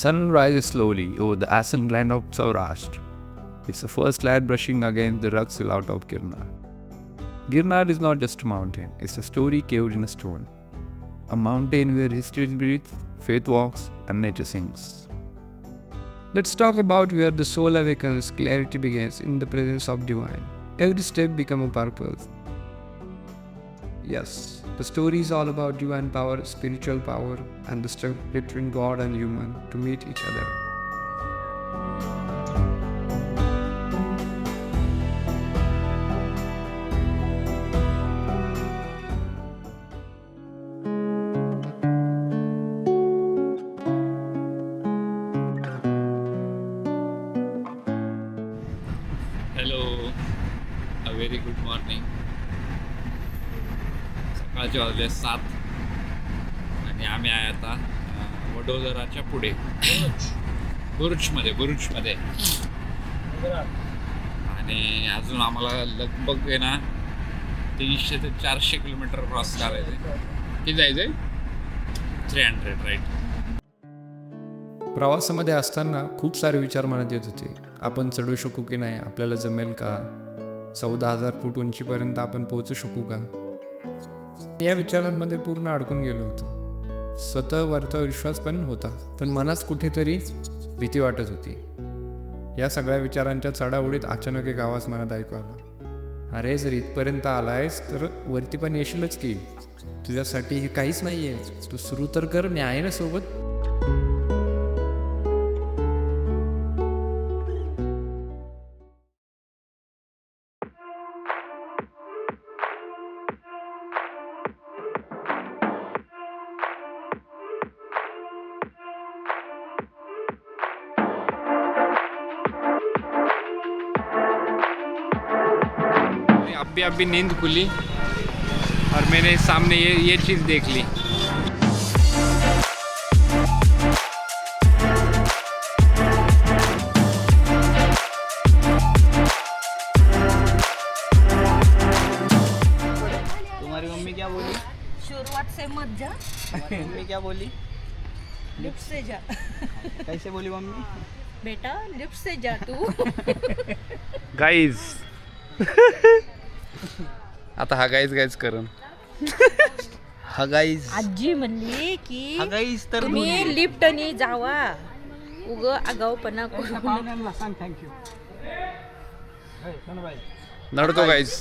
sun rises slowly over the ascent land of Saurashtra. It's the first light brushing against the rugged silhouette of Girnar. Girnar is not just a mountain, it's a story carved in a stone. A mountain where history breathes, faith walks, and nature sings. Let's talk about where the soul awakens, clarity begins in the presence of divine. Every step becomes a purpose. Yes, the story is all about divine power, spiritual power, and the struggle between God and human to meet each other. Hello, a very good morning. सकाळचे वाजले 7 आणि आम्ही आहे आता वडोदराच्या पुढे बुरुजमध्ये आणि अजून आम्हाला लगभग आहे ना 300 ते 400 किलोमीटर क्रॉस करायचं आहे. किती जायचं आहे? 300 राईट. प्रवासामध्ये असताना खूप सारे विचार मनात येत होते. आपण चढू शकू की नाही, आपल्याला जमेल का, 14,000 फूट उंचीपर्यंत आपण पोहोचू शकू का, या विचारांमध्ये पूर्ण अडकून गेलो होतो. स्वतःवरचा विश्वास पण होता, पण मनात कुठेतरी भीती वाटत होती. या सगळ्या विचारांच्या चढाओढीत अचानक एक आवाज मनात ऐकू आला. अरे, जर इथपर्यंत आलायस तर वरती पण येशीलच की. तुझ्यासाठी हे काहीच नाही आहे, तू सुरू तर कर, मी आहे ना सोबत. अभी नींद खुली और मैंने सामने ये चीज़ देख ली. तुम्हारी मम्मी क्या बोली? शुरुआत से मत जा, मम्मी क्या बोली? लिफ्ट से जा. कैसे बोली मम्मी? बेटा लिफ्ट से जा तू. गाईज आता हा गाईज करून हा गाईज आजी म्हणली की हा गाईज तर तुम्ही लिफ्टनी जावा, उग आगाऊपणा करू नडतो गाईज.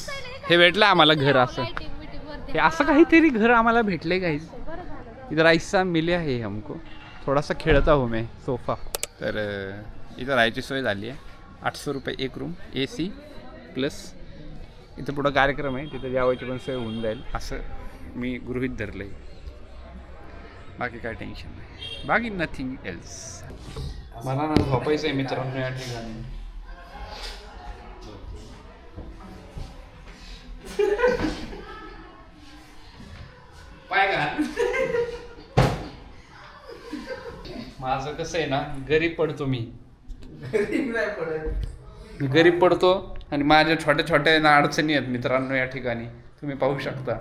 हे भेटलं आम्हाला घर, असं हे असं काहीतरी घर आम्हाला भेटले गाईज. इधर ऐसा मिले आहे हमको, थोडासा खेळता हो मैं सोफा. तर इथं राहायची सोय झाली आहे. 800 रुपये एक रूम, AC प्लस इथं पुढं कार्यक्रम आहे, तिथं जेवायची पण सोय होऊन जाईल असं मी गृहीत धरलं आहे. बाकी काय टेन्शन नाही, बाकी नथिंग एल्स. मला ना झोपायचं आहे मित्रांनो या ठिकाणी. पाय का माझं कसं आहे ना, गरीब पडतो मी. गरीब पडतो आणि माझ्या छोट्या छोट्या ना अडचणी आहेत मित्रांनो या ठिकाणी, तुम्ही पाहू शकता.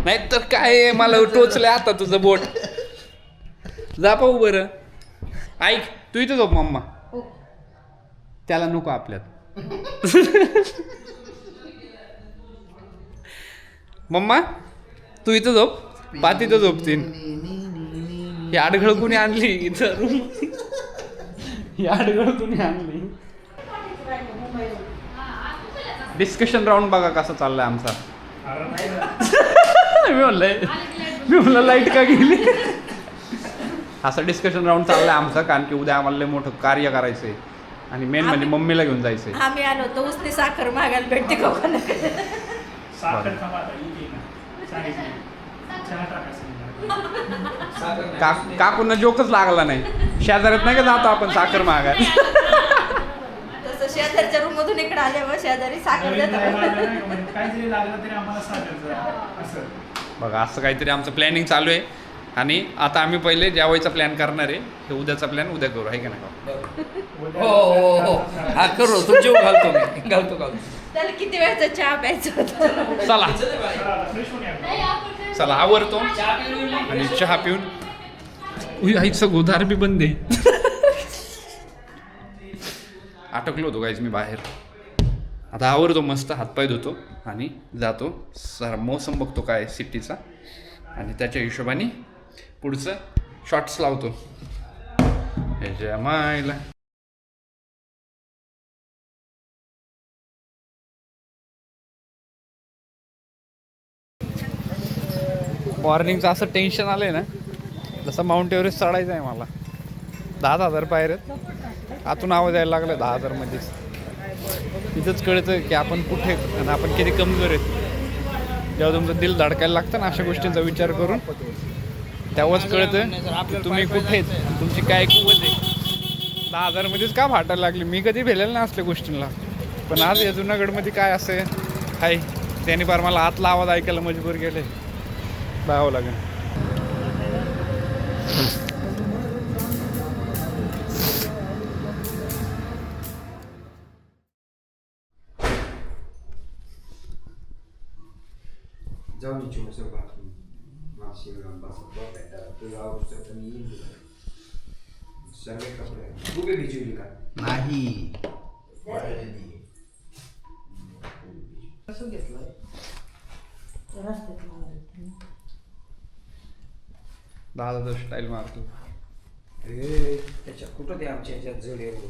नाही तर काय, मला टोचलंय आता तुझं बोट. जा पाहू बरं. ऐक, तू इथं झोप मम्मा, त्याला नको आपल्यात. मम्मा तू इथं झोप, पात इथं झोपतीन. ही आडघळ कुणी आणली इथं रूम, ही आडघळ कुणी आणली. डिस्कशन राऊंड बघा कसा चाललाय आमचा. मी म्हणलं लाईट का गेली. असं डिस्कशन राऊंड चाललाय आमचा, कारण की उद्या आम्हाला लय मोठं कार्य करायचंय आणि मेन म्हणजे मम्मीला घेऊन जायचंय. आम्ही आलो तर उसने साखर मागायला भेटते का कोणाला? काकूंना जोकच लागला नाही. शेजारात नाही का जातो आपण साखर मागायला. तसं शेजारच्या रूम मधून इकडे आल्यावर शेजारी साखर देतात. बघा असं काहीतरी आमचं प्लॅनिंग चालू आहे. आणि आता आम्ही पहिले जेवायचा प्लॅन करणार आहे. हे उद्याचा प्लॅन उद्या करू, आहे की नाही? हो हा करू. तू जेव घालतो मी, घालतो. त्याला किती वेळचा चहा प्यायचा होता. चला चला आवरतो आणि चहा पिऊन उई आईचं गोदार बी बंद आहे. अटकलो होतो गाईज मी बाहेर. आता आवरतो मस्त, हातपाय धुतो आणि जातो. सर मोसम बघतो काय सिटीचा आणि त्याच्या हिशोबाने पुढचं शॉर्ट्स लावतो. ह्याच्या मायला मॉर्निंगचं असं टेन्शन आलंय ना, जसं माउंट एव्हरेस्ट चढायचं आहे मला. 10,000 पायऱ्यात आतून आवाज यायला लागला 10,000 मध्येच. तिथंच कळतं की आपण कुठे आहेत आणि आपण किती कमजोर आहेत. जेव्हा तुमचं दिल धडकायला लागतं ना अशा गोष्टींचा विचार करून, तेव्हाच कळतं की तुम्ही कुठे आहेत आणि तुमची काय कुवत आहे. 10,000 मध्येच का फाटायला लागली. मी कधी भेलेलं नाही असल्या गोष्टींना, पण आज या जुनागडमध्ये काय असं आहे त्याने फार मला आतला आवाज ऐकायला मजबूर केले. बघावं लागेल. जाऊन चिमसं बाथरूम माशिवराम बस तुला आवडतं तर मी येईन तुला. सगळे कपडे तू काही भिजवली का? नाही. कसं घेतलं दादा स्टाईल मारतो. अरे त्याच्या कुठं ते आमच्या ह्याच्यात जड येतो.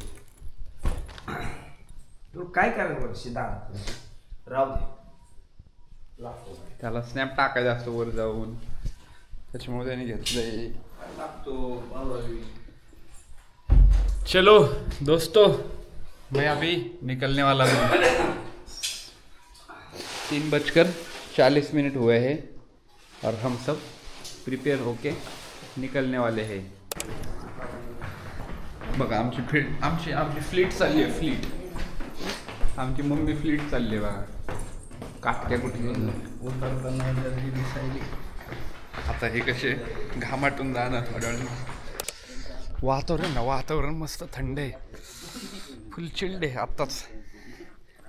तू काय करायला वर्षी दादा राहू दे. लागतो त्याला स्नॅप टाकायचा असतो वर जाऊन, त्याच्यामुळे त्याने घेतलंय. लागतो. चलो दोस्तों, मैं अभी निकलने वाला हूँ. 3:40 हुए हैं और हम सब प्रिपेयर होके निकलने वाले हैं. बघा आमची फ्लीट चालली आहे. फ्लीट आमची मम्मी फ्लीट चालली आहे बघा. काटक्या कुठे उतरताना गर्दी दिसायली. आता हे कसे घामाटून जाणार थोड्या वेळ. वातावरण मस्त थंड आहे, फुल चिल्ड आहे. आत्ताच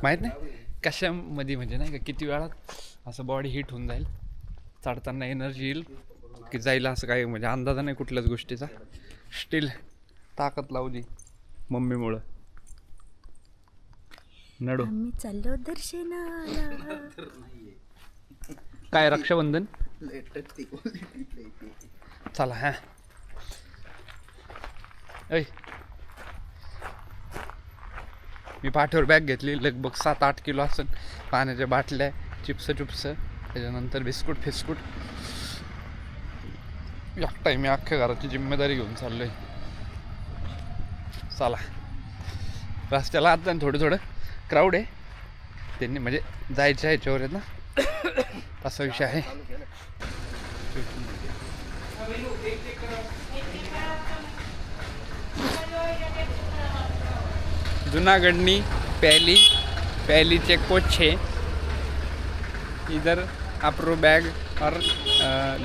माहीत नाही कशामध्ये म्हणजे नाही का किती वेळात असं बॉडी हीट होऊन जाईल, चढताना एनर्जी येईल की जाईल असं काही म्हणजे अंदाजा नाही कुठल्याच गोष्टीचा. स्टील ताकद लावली मम्मीमुळं. नडो आम्ही चाललो दर्शनाला. काय रक्षाबंधन चला. हा ऐ मी पाठीवर बॅग घेतली लगभग 7-8 किलो असेल. पाण्याच्या बाटल्या, चिप्स त्याच्यानंतर बिस्कुट फिस्कुट. एकटाही मी अख्ख्या घराची जिम्मेदारी घेऊन चाललोय. चला रस्त्याला आता थोडं क्राऊड आहे, त्यांनी म्हणजे जायच्या ह्याच्यावर आहेत ना, असा विषय आहे. जूनागढ़नी पहली चेक पोस्ट है. इधर आपरो बैग और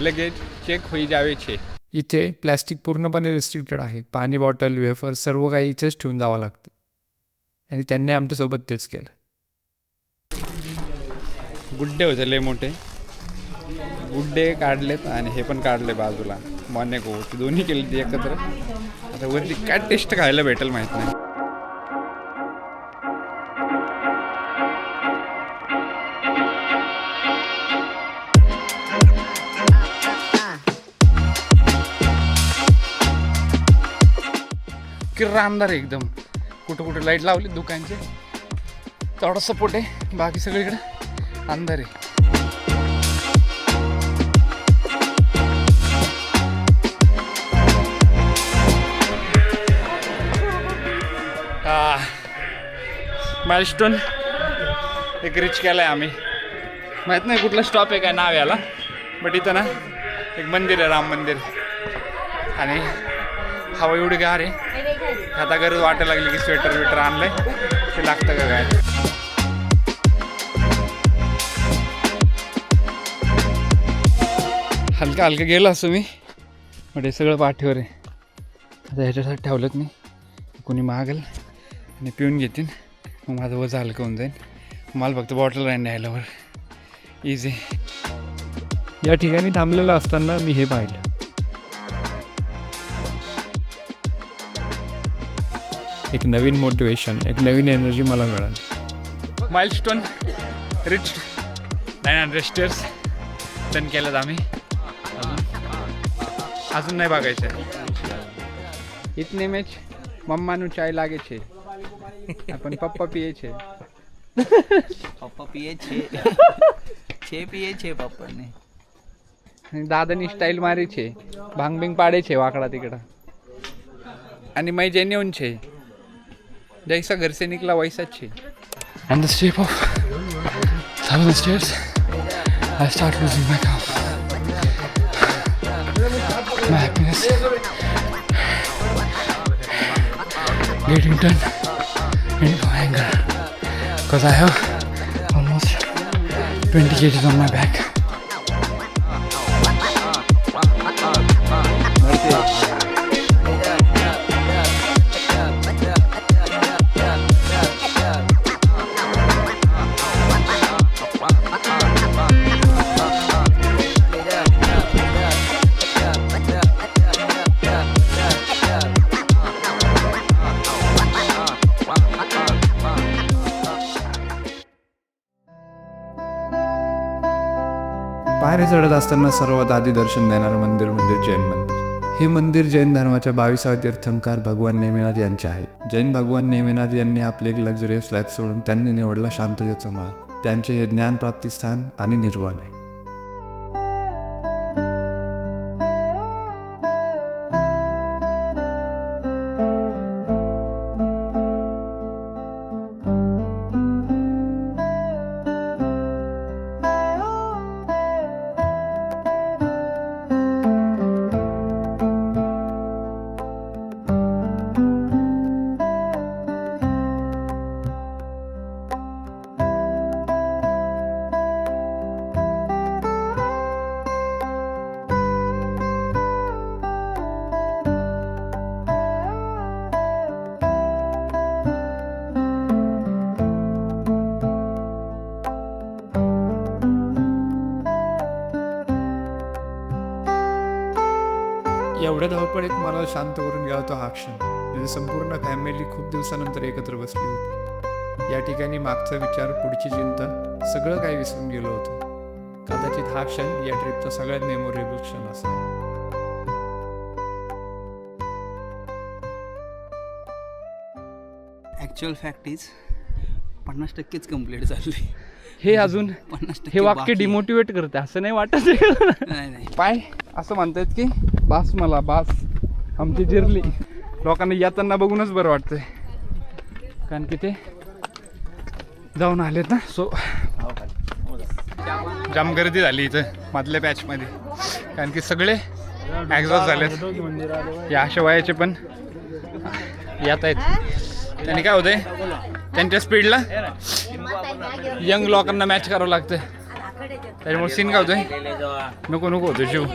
लगेज चेक हो जावे छे. इथे प्लॅस्टिक पूर्णपणे रिस्ट्रिक्टेड आहे. पाणी बॉटल, वेफर सर्व काही इथेच ठेवून जावं लागतं आणि त्यांनी आमच्यासोबत तेच केलं. गुड्डे होते लय मोठे. गुड्डे काढलेत आणि हे पण काढले बाजूला. मॉनेको ते दोन्ही केले ते एकत्र. आता वरती काय टेस्ट खायला भेटेल माहीत नाही. रामदार एकदम. कुठं लाईट लावली दुकानचे, तेवढा सपोर्ट आहे. बाकी सगळीकडे अंधार आहे. माइलस्टोन एक रिच केला आहे आम्ही. माहीत नाही कुठला स्टॉप आहे काय नाव याला, बट इथं ना एक मंदिर आहे, राम मंदिर. आणि हवा एवढी गार आहे, आता गरज वाटायला लागली की स्वेटर आणलंय ते लागतं का काय. हलका गेलो असतो मी, बट हे सगळं पाठीवर आहे. आता ह्याच्यासाठी ठेवलं मी, कोणी मागेल आणि पिऊन घेतील, मग माझं वजन हलकं होऊन जाईल. मला फक्त बॉटल राहील न्यायला वर इझी. या ठिकाणी थांबलेलं असताना मी हे पाहिलं. एक नवीन मोटिवेशन, एक नवीन एनर्जी मला मिळाली. माइलस्टोन रिच 900 स्टेअर्स डन केलं आम्ही. अजून नाही बघायचं. इतने में मम्माનું चाय लागे છે अपन पप्पा पिए છે. पप्पा पिये छे पिये छे पप्पाने. दादानी स्टाईल मारी છે, ભાંગ ભીંગ પાડે છે વાકડા તીકડા. आणि मैं जेन्युइन છે, जैसा घर से निकला वैसा છે. And the step of 1000 stairs, I start losing my calm. My happiness getting turned into anger because I have almost 20 kgs on my back. पायऱ्या चढत असताना सर्वात आधी दर्शन देणारं मंदिर म्हणजे जैन मंदिर. हे मंदिर जैन धर्माच्या 22व्या तीर्थंकर भगवान नेमिनाथ यांचे आहे. जैन भगवान नेमिनाथ यांनी आपले एक लक्झरियस लाईफ सोडून त्यांनी निवडला शांततेचा मार्ग. त्यांचे हे ज्ञान प्राप्तिस्थान आणि निर्वाण आहे. एवढ्या धावपळीत मला शांत करून गेला तो हा क्षण. म्हणजे संपूर्ण फॅमिली खूप दिवसानंतर एकत्र बसली होती. या ठिकाणी मागचा विचार, पुढची चिंता, सगळं काही विसरून गेलो होतो. कदाचित हा क्षण या ट्रिपचा सगळ्यात मेमोरेबल क्षण असेल. ॲक्च्युअल फॅक्ट इज 50%च कम्प्लीट झाली. हे अजून 50% हे वाक्य बाकी. डिमोटिवेट करते, असं नाही वाटत. नाही पाय असं म्हणतात की बास मला बास, आमची जिरली. लोकांना येताना बघूनच बरं वाटतंय, कारण की ते जाऊन आलेत ना. सो जाम गर्दी झाली इथं मधल्या बॅचमध्ये, कारण की सगळे एक्झॉस्ट झालेत. या अशा वयाचे पण येत आहेत. त्यांनी काय होतंय, त्यांच्या स्पीडला यंग लोकांना मॅच करावं लागतं. त्याच्यामुळे सीन काय होतोय, नको होतो शिव.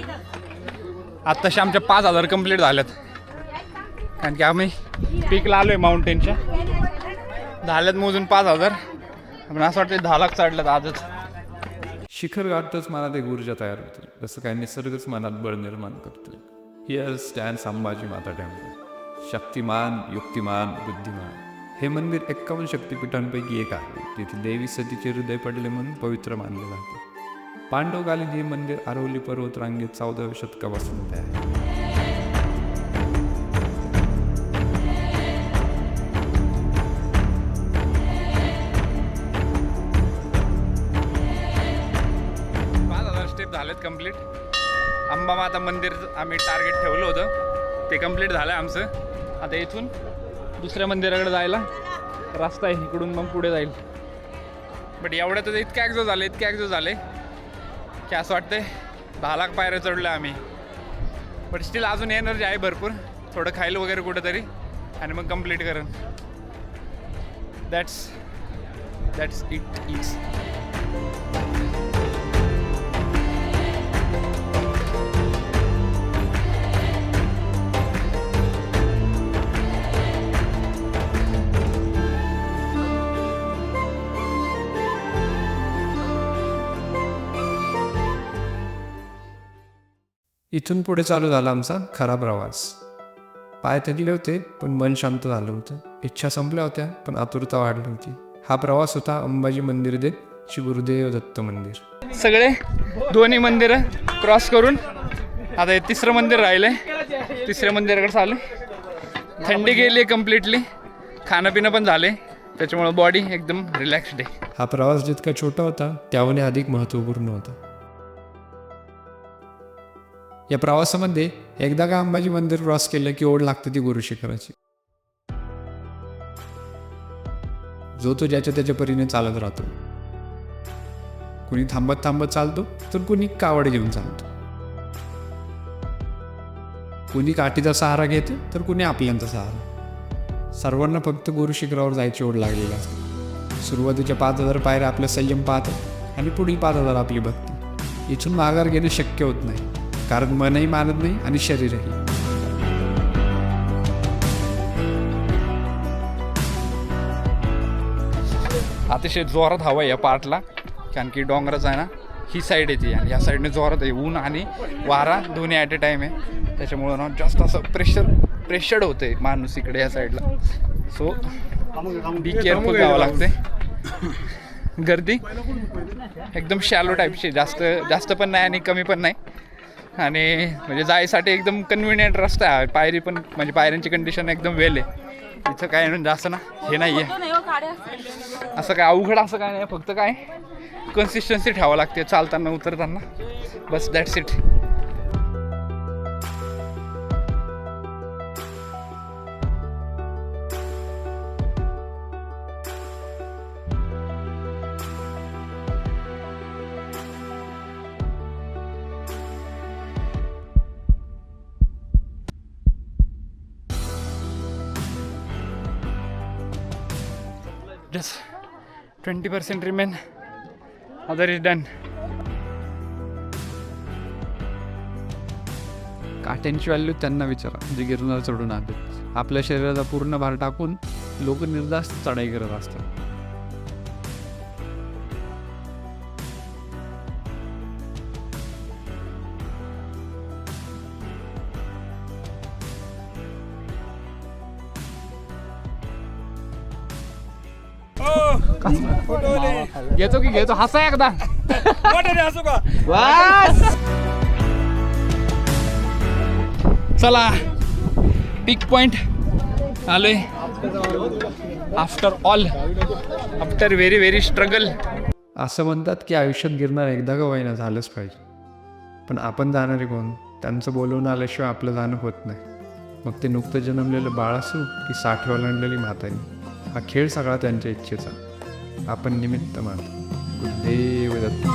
आत्ताशी आमच्या 5000 कंप्लीट झाल्यात, कारण की आम्ही पीकला आलोय माउंटेनच्या. झाल्यात मोजून 5000, पण असं वाटतं 10 लाख चढल्यात आजच. शिखर गाठतच मनात एक ऊर्जा तयार होते, जसं काही निसर्गच मनात बळ निर्माण करतो. हिअर स्टँड संभाजी माता टेम्पल. शक्तिमान, युक्तिमान, बुद्धिमान. हे मंदिर 51 शक्तिपीठांपैकी एक आहे. तिथे देवी सतीचे हृदय पडले म्हणून पवित्र मानले जाते. पांडवकालीन हे मंदिर आरवली पर्वत रांगेत 14व्या शतकापासून उभे आहे. स्टेप झालेत कंप्लीट. अंबा माता मंदिर आम्ही टार्गेट ठेवलं होतं, ते कंप्लीट झालं आमचं. आता इथून दुसऱ्या मंदिराकडे जायला रस्ता आहे, इकडून मग पुढे जाईल. बट एवढ्यात इतके ॲक्झॉस्ट झाले की असं वाटतंय 10 लाख पायऱ्या चढलो आम्ही. बट स्टील अजून एनर्जी आहे भरपूर. थोडं खायला वगैरे कुठंतरी आणि मग कंप्लीट करेन. That's it is. इथून पुढे चालू झाला आमचा खरा प्रवास. पाय थकले होते पण मन शांत झालं होतं. इच्छा संपल्या होत्या पण आतुरता वाढली होती. हा प्रवास होता अंबाजी मंदिर ते श्री गुरुदेव दत्त मंदिर. सगळे दोन्ही मंदिरं क्रॉस करून आता हे तिसरं मंदिर राहिलंय. तिसऱ्या मंदिराकडे चालू. थंडी गेली कम्प्लिटली, खाणं पिणं पण झाले, त्याच्यामुळे बॉडी एकदम रिलॅक्स्ड आहे. हा प्रवास जितका छोटा होता त्याहून अधिक महत्त्वपूर्ण होता. या प्रवासामध्ये एकदा का अंबाजी मंदिर क्रॉस केलं की ओढ लागते ती गुरु शिखराची. जो तो ज्याच्या त्याच्या परीने चालत राहतो. कुणी थांबत थांबत चालतो तर कुणी कावड घेऊन चालतो. कुणी काठीचा सहारा घेते तर कुणी आपल्यांचा सहारा. सर्वांना फक्त गुरु शिखरावर जायची ओढ लागलेली असते. सुरुवातीच्या 5,000 पायऱ्या आपला संयम पाहतात आणि पुढील 5,000 आपली भक्ती. इथून माघार घेणे शक्य होत नाही, कारण मनही मानत नाही आणि शरीरही. अतिशय जोरात हवा आहे या पार्टला, कारण की डोंगराचा आहे ना, ही साईड येते आणि या साईडने जोरात आहे. ऊन आणि वारा दोन्ही ॲट ए टाईम आहे, त्याच्यामुळं ना जास्त असं प्रेशर्ड होतं आहे माणूस इकडे या साईडला. सो बी केअरफुल जावं लागते. गर्दी एकदम शॅलो टाईपची, जास्त पण नाही आणि कमी पण नाही. आणि म्हणजे जायसाठी एकदम कन्व्हिनियंट रस्ता आहे. पायरी पण म्हणजे पायऱ्यांची कंडिशन एकदम वेल आहे. इथं काय जास्त ना हे नाही आहे, असं काय अवघड असं काय नाही. फक्त काय कन्सिस्टन्सी ठेवावं लागते चालताना उतरताना, बस that's it. Just 20% remain, other is done. काट्यांची व्हॅल्यू त्यांना विचारा जे गिरनार चढून आले. आपल्या शरीराचा पूर्ण भार टाकून लोक निर्धास्त चढाई करत असतात. घेतो की घेतो, हसा एकदा. चला पिक पॉइंट आलोय. After very struggle. असं म्हणतात की आयुष्यात गिरणार एकदा का होईना झालंच पाहिजे, पण आपण जाणारे कोण? त्यांचं बोलवून आल्याशिवाय आपलं जाणं होत नाही. मग ते नुकतं जन्मलेलं बाळ असू की 60 ओलांडलेली म्हातारी, हा खेळ सगळा त्यांच्या इच्छेचा. आपण निमित्त मात्र. गुरुदेव दत्त.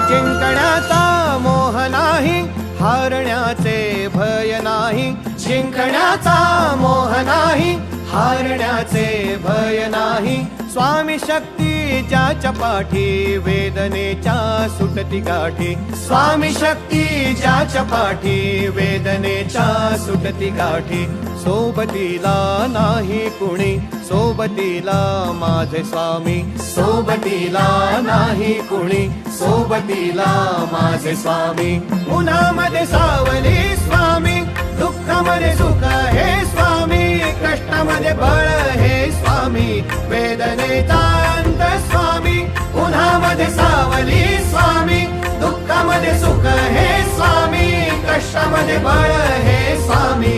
जिंकण्याचा मोह नाही, हारण्याचे भय नाही. जिंकण्याचा मोह नाही, हारण्याचे भय नाही. स्वामी शक्ती ज्याच्या पाठी, वेदनेच्या सुटती गाठी. स्वामी शक्ती ज्याच्या पाठी, वेदनेच्या सुटती गाठी. सोबतीला नाही कुणी, सोबतीला माझे स्वामी. सोबतीला नाही कुणी, सोबतीला माझे स्वामी. उन्हामध्ये सावली स्वामी, दुःखामध्ये सुख हे स्वामी. कष्टामध्ये बळ हे स्वामी, वेदनेचा अंत स्वामी. उन्हामध्ये सावली स्वामी, दुःखामध्ये सुख हे स्वामी. कष्टामध्ये बळ हे स्वामी,